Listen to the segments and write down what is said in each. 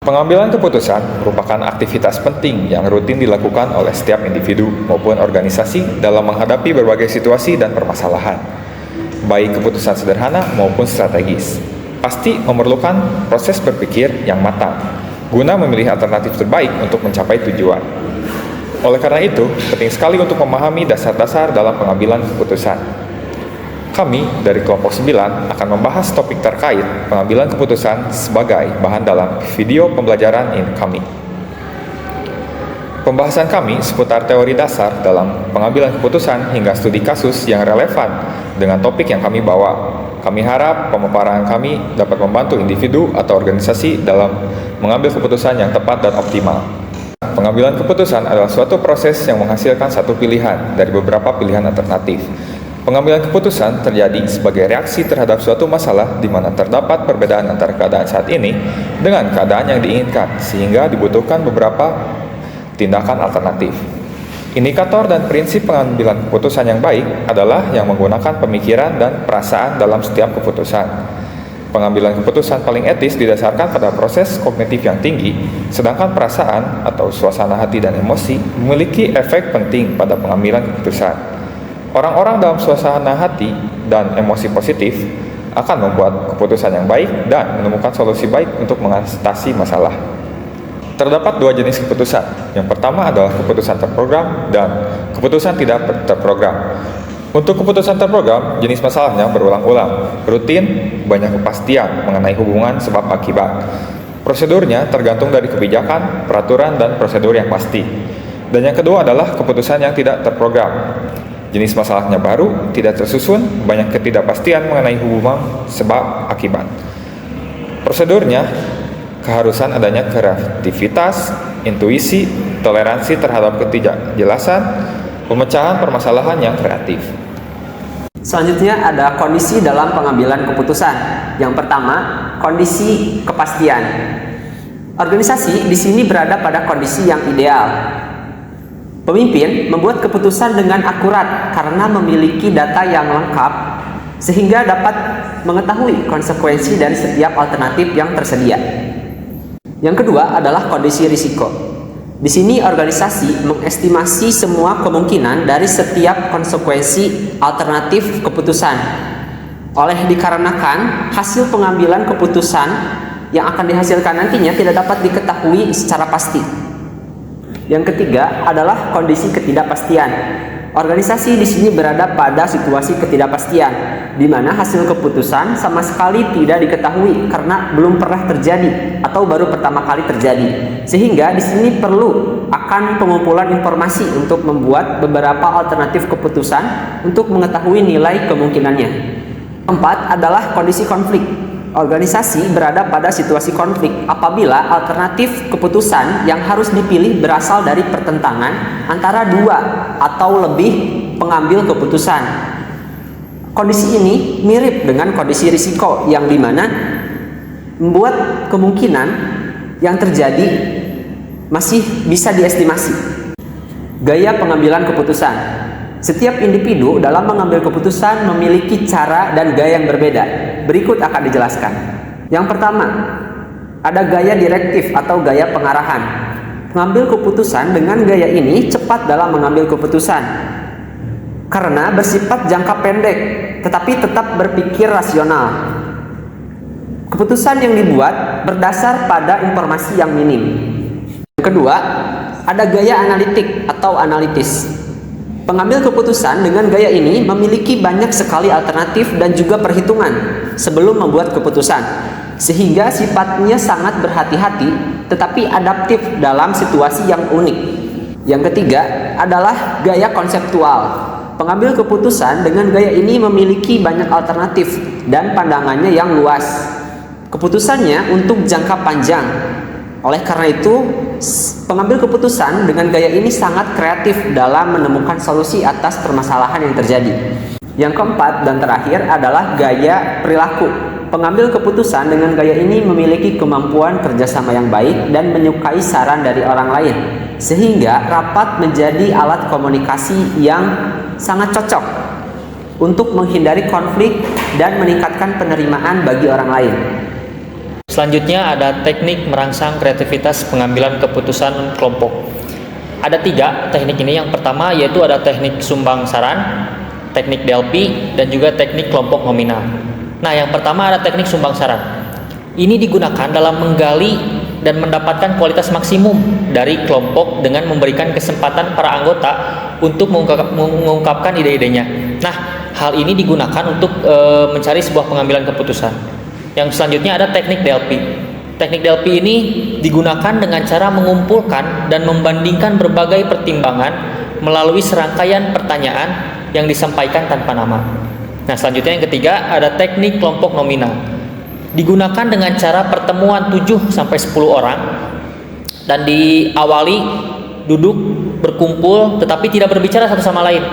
Pengambilan keputusan merupakan aktivitas penting yang rutin dilakukan oleh setiap individu maupun organisasi dalam menghadapi berbagai situasi dan permasalahan, baik keputusan sederhana maupun strategis. Pasti memerlukan proses berpikir yang matang, guna memilih alternatif terbaik untuk mencapai tujuan. Oleh karena itu, penting sekali untuk memahami dasar-dasar dalam pengambilan keputusan. Kami dari kelompok 9 akan membahas topik terkait pengambilan keputusan sebagai bahan dalam video pembelajaran kami. Pembahasan kami seputar teori dasar dalam pengambilan keputusan hingga studi kasus yang relevan dengan topik yang kami bawa. Kami harap pemaparan kami dapat membantu individu atau organisasi dalam mengambil keputusan yang tepat dan optimal. Pengambilan keputusan adalah suatu proses yang menghasilkan satu pilihan dari beberapa pilihan alternatif. Pengambilan keputusan terjadi sebagai reaksi terhadap suatu masalah di mana terdapat perbedaan antara keadaan saat ini dengan keadaan yang diinginkan, sehingga dibutuhkan beberapa tindakan alternatif. Indikator dan prinsip pengambilan keputusan yang baik adalah yang menggunakan pemikiran dan perasaan dalam setiap keputusan. Pengambilan keputusan paling etis didasarkan pada proses kognitif yang tinggi, sedangkan perasaan atau suasana hati dan emosi memiliki efek penting pada pengambilan keputusan. Orang-orang dalam suasana hati dan emosi positif akan membuat keputusan yang baik dan menemukan solusi baik untuk mengatasi masalah. Terdapat dua jenis keputusan. Yang pertama adalah keputusan terprogram dan keputusan tidak terprogram. Untuk keputusan terprogram, jenis masalahnya berulang-ulang, rutin, banyak kepastian mengenai hubungan sebab akibat. Prosedurnya tergantung dari kebijakan, peraturan, dan prosedur yang pasti. Dan yang kedua adalah keputusan yang tidak terprogram. Jenis masalahnya baru, tidak tersusun, banyak ketidakpastian mengenai hubungan sebab akibat. Prosedurnya keharusan adanya kreativitas, intuisi, toleransi terhadap ketidakjelasan, pemecahan permasalahan yang kreatif. Selanjutnya ada kondisi dalam pengambilan keputusan. Yang pertama, kondisi kepastian. Organisasi di sini berada pada kondisi yang ideal. Pemimpin membuat keputusan dengan akurat karena memiliki data yang lengkap sehingga dapat mengetahui konsekuensi dari setiap alternatif yang tersedia. Yang kedua adalah kondisi risiko. Di sini organisasi mengestimasi semua kemungkinan dari setiap konsekuensi alternatif keputusan. Dikarenakan hasil pengambilan keputusan yang akan dihasilkan nantinya tidak dapat diketahui secara pasti. Yang ketiga adalah kondisi ketidakpastian. Organisasi di sini berada pada situasi ketidakpastian, di mana hasil keputusan sama sekali tidak diketahui karena belum pernah terjadi atau baru pertama kali terjadi. Sehingga di sini perlu akan pengumpulan informasi untuk membuat beberapa alternatif keputusan untuk mengetahui nilai kemungkinannya. Keempat adalah kondisi konflik. Organisasi berada pada situasi konflik apabila alternatif keputusan yang harus dipilih berasal dari pertentangan antara dua atau lebih pengambil keputusan. Kondisi ini mirip dengan kondisi risiko yang dimana membuat kemungkinan yang terjadi masih bisa diestimasi. Gaya pengambilan keputusan. Setiap individu dalam mengambil keputusan memiliki cara dan gaya yang berbeda. Berikut akan dijelaskan. Yang pertama, ada gaya direktif atau gaya pengarahan. Mengambil keputusan dengan gaya ini cepat dalam mengambil keputusan karena bersifat jangka pendek, tetapi tetap berpikir rasional. Keputusan yang dibuat berdasar pada informasi yang minim. Yang kedua, ada gaya analitik atau analitis. Pengambil keputusan dengan gaya ini memiliki banyak sekali alternatif dan juga perhitungan sebelum membuat keputusan, sehingga sifatnya sangat berhati-hati tetapi adaptif dalam situasi yang unik. Yang ketiga adalah gaya konseptual. Pengambil keputusan dengan gaya ini memiliki banyak alternatif dan pandangannya yang luas. Keputusannya untuk jangka panjang. Oleh karena itu, pengambil keputusan dengan gaya ini sangat kreatif dalam menemukan solusi atas permasalahan yang terjadi. Yang keempat dan terakhir adalah gaya perilaku. Pengambil keputusan dengan gaya ini memiliki kemampuan kerjasama yang baik dan menyukai saran dari orang lain, sehingga rapat menjadi alat komunikasi yang sangat cocok untuk menghindari konflik dan meningkatkan penerimaan bagi orang lain. Selanjutnya ada teknik merangsang kreativitas pengambilan keputusan kelompok. Ada 3 teknik ini. Yang pertama yaitu ada teknik sumbang saran, teknik DLP, dan juga teknik kelompok nominal. Nah, yang pertama ada teknik sumbang saran. Ini digunakan dalam menggali dan mendapatkan kualitas maksimum dari kelompok dengan memberikan kesempatan para anggota untuk mengungkapkan ide-idenya. Nah, hal ini digunakan untuk mencari sebuah pengambilan keputusan. Yang selanjutnya ada teknik DLP. Teknik DLP ini digunakan dengan cara mengumpulkan dan membandingkan berbagai pertimbangan melalui serangkaian pertanyaan yang disampaikan tanpa nama. Nah, selanjutnya yang ketiga ada teknik kelompok nominal. Digunakan dengan cara pertemuan 7-10 orang dan diawali duduk berkumpul tetapi tidak berbicara satu sama lain.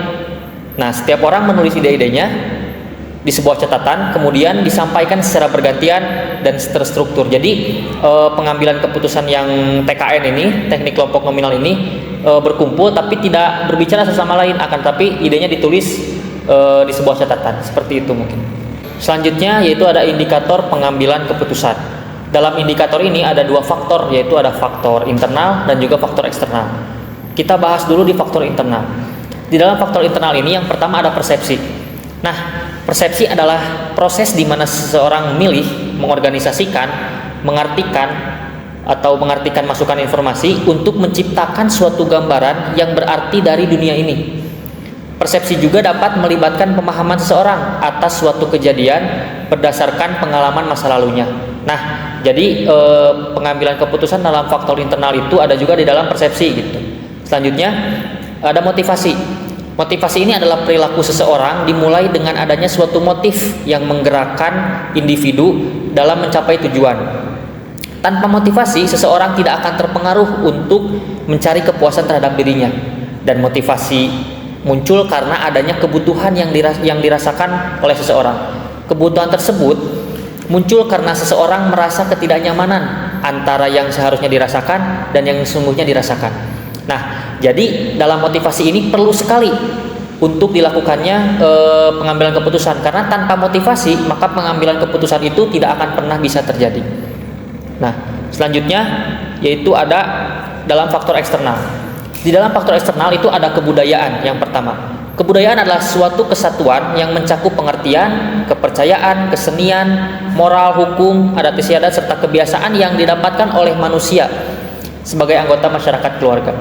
Nah, setiap orang menulis ide-idenya di sebuah catatan, kemudian disampaikan secara bergantian dan terstruktur. Jadi pengambilan keputusan yang TKN ini, teknik kelompok nominal ini berkumpul tapi tidak berbicara sesama lain, akan tapi idenya ditulis di sebuah catatan. Seperti itu mungkin. Selanjutnya yaitu ada indikator pengambilan keputusan. Dalam indikator ini ada 2 faktor, yaitu ada faktor internal dan juga faktor eksternal. Kita bahas dulu di faktor internal. Di dalam faktor internal ini yang pertama ada persepsi. Nah, persepsi adalah proses di mana seseorang memilih, mengorganisasikan, mengartikan masukan informasi untuk menciptakan suatu gambaran yang berarti dari dunia ini. Persepsi juga dapat melibatkan pemahaman seseorang atas suatu kejadian berdasarkan pengalaman masa lalunya. Nah, jadi pengambilan keputusan dalam faktor internal itu ada juga di dalam persepsi gitu. Selanjutnya ada motivasi. Motivasi ini adalah perilaku seseorang dimulai dengan adanya suatu motif yang menggerakkan individu dalam mencapai tujuan. Tanpa motivasi, seseorang tidak akan terpengaruh untuk mencari kepuasan terhadap dirinya. Dan motivasi muncul karena adanya kebutuhan yang dirasakan oleh seseorang. Kebutuhan tersebut muncul karena seseorang merasa ketidaknyamanan antara yang seharusnya dirasakan dan yang sesungguhnya dirasakan. Nah, jadi dalam motivasi ini perlu sekali untuk dilakukannya pengambilan keputusan, karena tanpa motivasi maka pengambilan keputusan itu tidak akan pernah bisa terjadi. Nah, selanjutnya yaitu ada dalam faktor eksternal. Di dalam faktor eksternal itu ada kebudayaan yang pertama. Kebudayaan adalah suatu kesatuan yang mencakup pengertian, kepercayaan, kesenian, moral, hukum, adat istiadat serta kebiasaan yang didapatkan oleh manusia sebagai anggota masyarakat keluarga.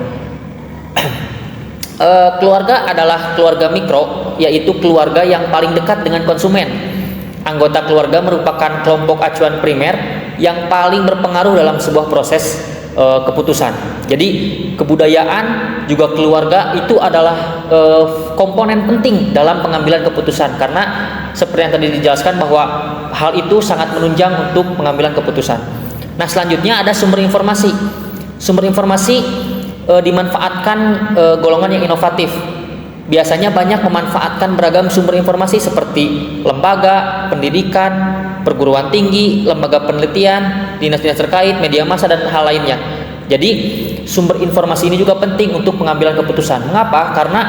Keluarga adalah keluarga mikro, yaitu keluarga yang paling dekat dengan konsumen. Anggota keluarga merupakan kelompok acuan primer yang paling berpengaruh dalam sebuah proses keputusan. Jadi kebudayaan juga keluarga itu adalah komponen penting dalam pengambilan keputusan, karena seperti yang tadi dijelaskan bahwa hal itu sangat menunjang untuk pengambilan keputusan. Nah, selanjutnya ada sumber informasi. Sumber informasi dimanfaatkan golongan yang inovatif. Biasanya banyak memanfaatkan beragam sumber informasi seperti lembaga pendidikan, perguruan tinggi, lembaga penelitian, dinas-dinas terkait, media massa dan hal lainnya. Jadi sumber informasi ini juga penting untuk pengambilan keputusan. Mengapa? Karena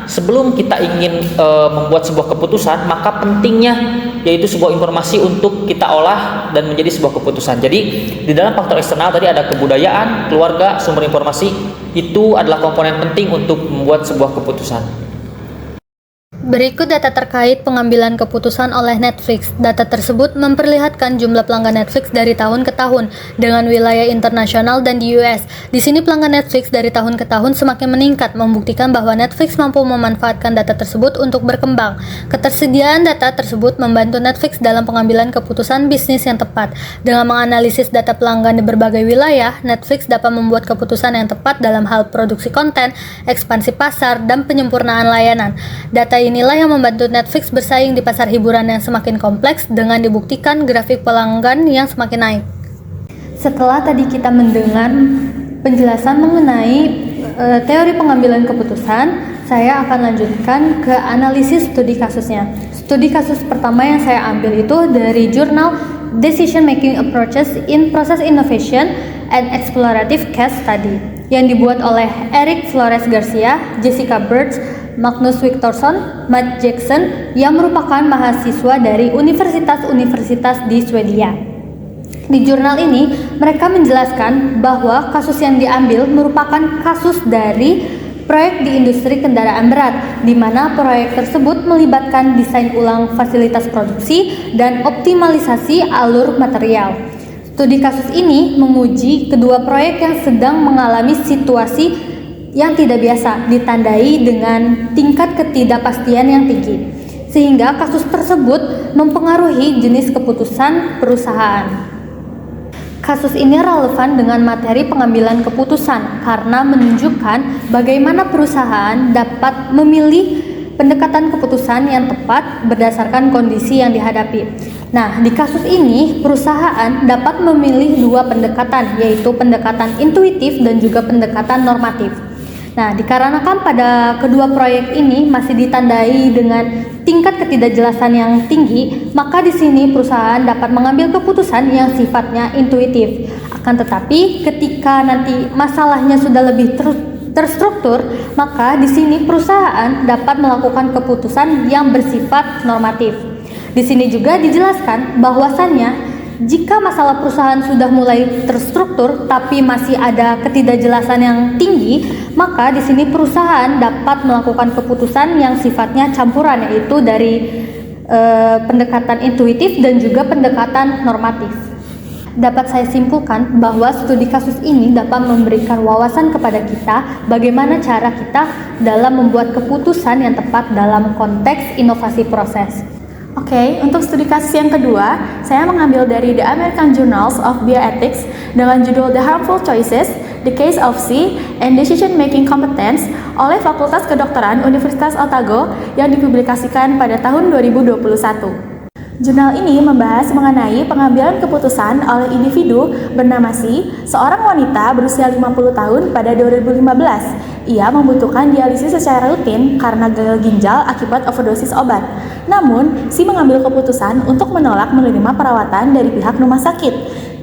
sebelum kita ingin membuat sebuah keputusan, maka pentingnya yaitu sebuah informasi untuk kita olah dan menjadi sebuah keputusan. Jadi di dalam faktor eksternal tadi ada kebudayaan, keluarga, sumber informasi, itu adalah komponen penting untuk membuat sebuah keputusan. Berikut data terkait pengambilan keputusan oleh Netflix. Data tersebut memperlihatkan jumlah pelanggan Netflix dari tahun ke tahun dengan wilayah internasional dan di US. Di sini pelanggan Netflix dari tahun ke tahun semakin meningkat, membuktikan bahwa Netflix mampu memanfaatkan data tersebut untuk berkembang. Ketersediaan data tersebut membantu Netflix dalam pengambilan keputusan bisnis yang tepat. Dengan menganalisis data pelanggan di berbagai wilayah, Netflix dapat membuat keputusan yang tepat dalam hal produksi konten, ekspansi pasar, dan penyempurnaan layanan. Data inilah yang membantu Netflix bersaing di pasar hiburan yang semakin kompleks dengan dibuktikan grafik pelanggan yang semakin naik. Setelah tadi kita mendengar penjelasan mengenai teori pengambilan keputusan, saya akan lanjutkan ke analisis studi kasusnya. Studi kasus pertama yang saya ambil itu dari jurnal Decision Making Approaches in Process Innovation and Explorative Case Study yang dibuat oleh Eric Flores Garcia, Jessica Birch, Magnus Victorsson, Matt Jackson yang merupakan mahasiswa dari universitas-universitas di Swedia. Di jurnal ini, mereka menjelaskan bahwa kasus yang diambil merupakan kasus dari proyek di industri kendaraan berat, di mana proyek tersebut melibatkan desain ulang fasilitas produksi dan optimalisasi alur material. Studi kasus ini menguji kedua proyek yang sedang mengalami situasi yang tidak biasa, ditandai dengan tingkat ketidakpastian yang tinggi, sehingga kasus tersebut mempengaruhi jenis keputusan perusahaan. Kasus ini relevan dengan materi pengambilan keputusan karena menunjukkan bagaimana perusahaan dapat memilih pendekatan keputusan yang tepat berdasarkan kondisi yang dihadapi. Nah, di kasus ini perusahaan dapat memilih dua pendekatan, yaitu pendekatan intuitif dan juga pendekatan normatif. Nah, dikarenakan pada kedua proyek ini masih ditandai dengan tingkat ketidakjelasan yang tinggi, maka di sini perusahaan dapat mengambil keputusan yang sifatnya intuitif. Akan tetapi, ketika nanti masalahnya sudah lebih terstruktur, maka di sini perusahaan dapat melakukan keputusan yang bersifat normatif. Di sini juga dijelaskan bahwasannya jika masalah perusahaan sudah mulai terstruktur tapi masih ada ketidakjelasan yang tinggi, maka di sini perusahaan dapat melakukan keputusan yang sifatnya campuran, yaitu dari pendekatan intuitif dan juga pendekatan normatif. Dapat saya simpulkan bahwa studi kasus ini dapat memberikan wawasan kepada kita bagaimana cara kita dalam membuat keputusan yang tepat dalam konteks inovasi proses. Oke, untuk studi kasus yang kedua, saya mengambil dari The American Journals of Bioethics dengan judul The Harmful Choices, The Case of C and Decision Making Competence oleh Fakultas Kedokteran Universitas Otago yang dipublikasikan pada tahun 2021. Jurnal ini membahas mengenai pengambilan keputusan oleh individu bernama C, seorang wanita berusia 50 tahun pada 2015. Ia membutuhkan dialisis secara rutin karena gagal ginjal akibat overdosis obat. Namun, C mengambil keputusan untuk menolak menerima perawatan dari pihak rumah sakit.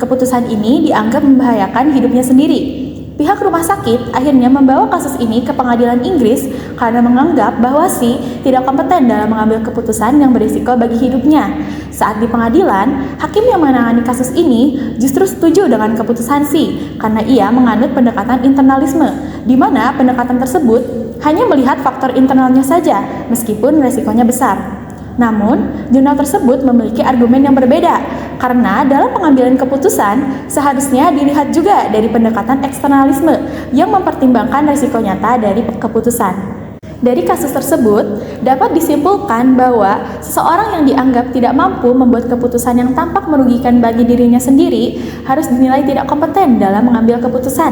Keputusan ini dianggap membahayakan hidupnya sendiri. Pihak rumah sakit akhirnya membawa kasus ini ke pengadilan Inggris karena menganggap bahwa C tidak kompeten dalam mengambil keputusan yang berisiko bagi hidupnya. Saat di pengadilan, hakim yang menangani kasus ini justru setuju dengan keputusan C karena ia menganut pendekatan internalisme, di mana pendekatan tersebut hanya melihat faktor internalnya saja meskipun resikonya besar. Namun, jurnal tersebut memiliki argumen yang berbeda, karena dalam pengambilan keputusan seharusnya dilihat juga dari pendekatan eksternalisme yang mempertimbangkan risiko nyata dari keputusan. Dari kasus tersebut, dapat disimpulkan bahwa seseorang yang dianggap tidak mampu membuat keputusan yang tampak merugikan bagi dirinya sendiri harus dinilai tidak kompeten dalam mengambil keputusan.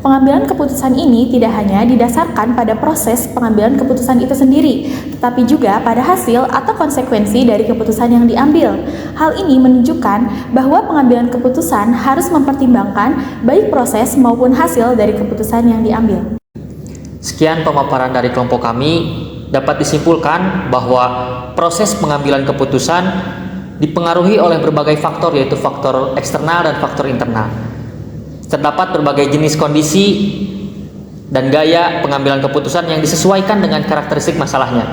Pengambilan keputusan ini tidak hanya didasarkan pada proses pengambilan keputusan itu sendiri, tetapi juga pada hasil atau konsekuensi dari keputusan yang diambil. Hal ini menunjukkan bahwa pengambilan keputusan harus mempertimbangkan baik proses maupun hasil dari keputusan yang diambil. Sekian pemaparan dari kelompok kami. Dapat disimpulkan bahwa proses pengambilan keputusan dipengaruhi oleh berbagai faktor, yaitu faktor eksternal dan faktor internal. Terdapat berbagai jenis kondisi dan gaya pengambilan keputusan yang disesuaikan dengan karakteristik masalahnya.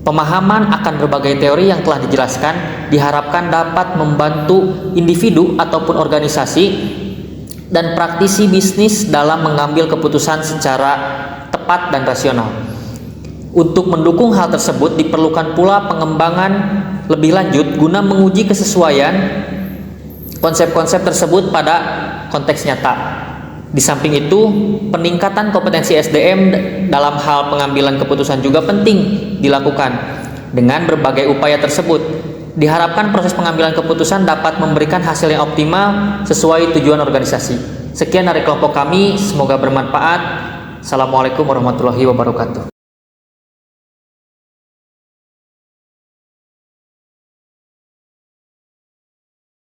Pemahaman akan berbagai teori yang telah dijelaskan diharapkan dapat membantu individu ataupun organisasi dan praktisi bisnis dalam mengambil keputusan secara tepat dan rasional. Untuk mendukung hal tersebut diperlukan pula pengembangan lebih lanjut guna menguji kesesuaian konsep-konsep tersebut pada konteks nyata. Di samping itu, peningkatan kompetensi SDM dalam hal pengambilan keputusan juga penting dilakukan. Dengan berbagai upaya tersebut, diharapkan proses pengambilan keputusan dapat memberikan hasil yang optimal sesuai tujuan organisasi. Sekian dari kelompok kami, semoga bermanfaat. Assalamualaikum warahmatullahi wabarakatuh.